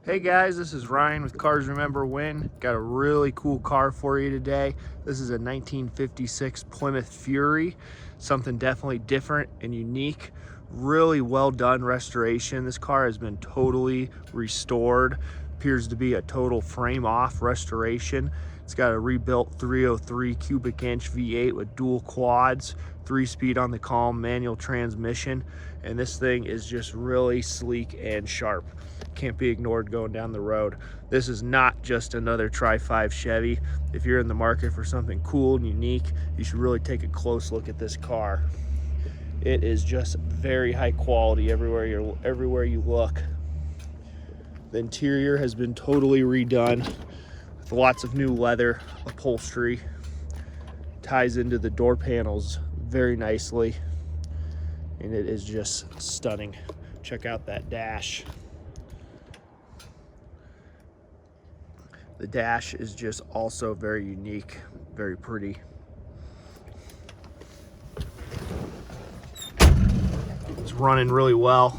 Hey guys, this is Ryan with Cars Remember When. Got a really cool car for you today. This is a 1956 Plymouth Fury. Something definitely different and unique. Really well done restoration. This car has been totally restored. Appears to be a total frame off restoration. It's got a rebuilt 303 cubic inch V8 with dual quads, 3-speed on the column, manual transmission, and this thing is just really sleek and sharp. Can't be ignored going down the road. This is not just another Tri-5 Chevy. If you're in the market for something cool and unique, you should really take a close look at this car. It is just very high quality everywhere you look. The interior has been totally redone with lots of new leather upholstery. Ties into the door panels very nicely, and it is just stunning. Check out that dash. The dash is just also very unique, very pretty. It's running really well.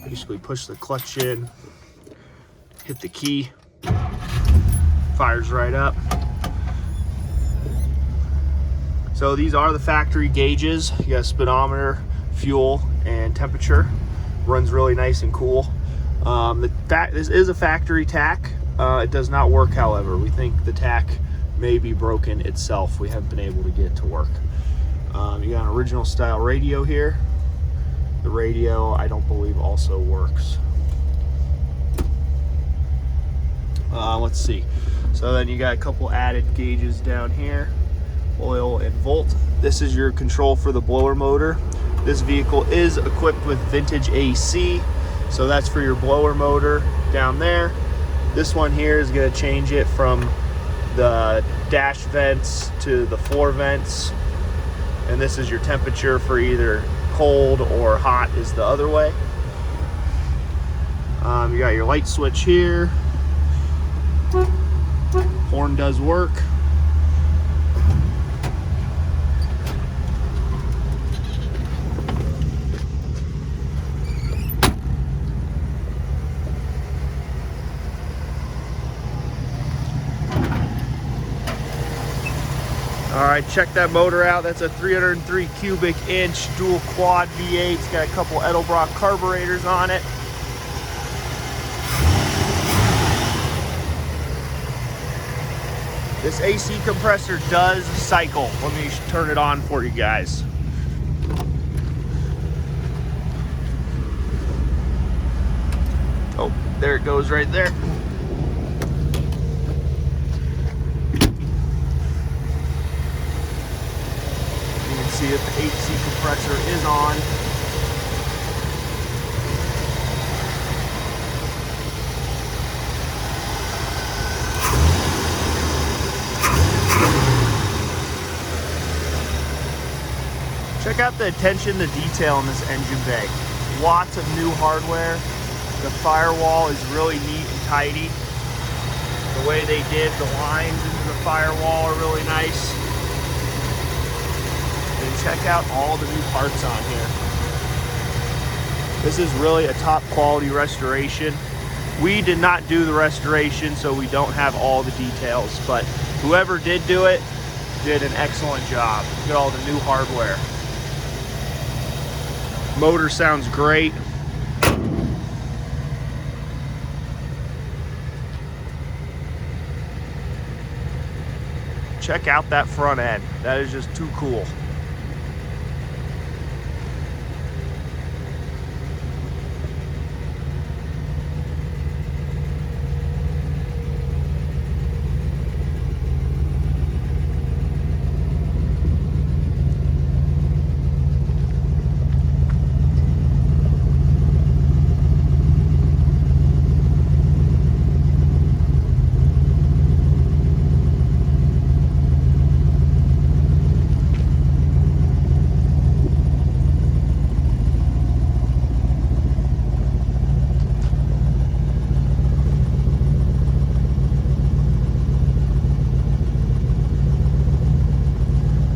Basically push the clutch in, hit the key, fires right up. So these are the factory gauges. You got speedometer, fuel, and temperature. Runs really nice and cool. This is a factory tack. It does not work, however. We think the tack may be broken itself. We haven't been able to get it to work. You got an original style radio here. The radio, I don't believe, also works. Let's see. So then you got a couple added gauges down here, oil and volt. This is your control for the blower motor. This vehicle is equipped with vintage AC, so that's for your blower motor down there. This one here is going to change it from the dash vents to the floor vents. And this is your temperature for either cold or hot is the other way. You got your light switch here. Horn does work. All right, check that motor out. That's a 303 cubic inch dual quad V8. It's got a couple Edelbrock carburetors on it. This AC compressor does cycle. Let me turn it on for you guys. Oh, there it goes right there. See if the AC compressor is on. Check out the attention to detail in this engine bay. Lots of new hardware. The firewall is really neat and tidy. The way they did the lines into the firewall are really nice. And check out all the new parts on here. This is really a top quality restoration. We did not do the restoration, so we don't have all the details, but whoever did do it did an excellent job. Look at all the new hardware. Motor sounds great. Check out that front end. That is just too cool.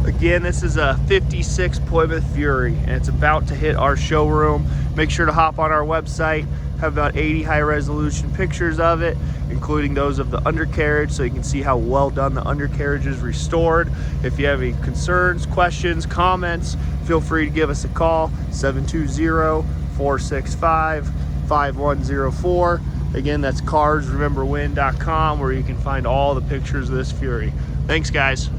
Again, this is a 56 Plymouth Fury, and it's about to hit our showroom. Make sure to hop on our website, Have about 80 high resolution pictures of it, including those of the undercarriage, so you can see how well done the undercarriage is restored. If you have any concerns, questions, comments, feel free to give us a call, 720-465-5104. Again, that's carsrememberwhen.com, where you can find all the pictures of this Fury. Thanks, guys.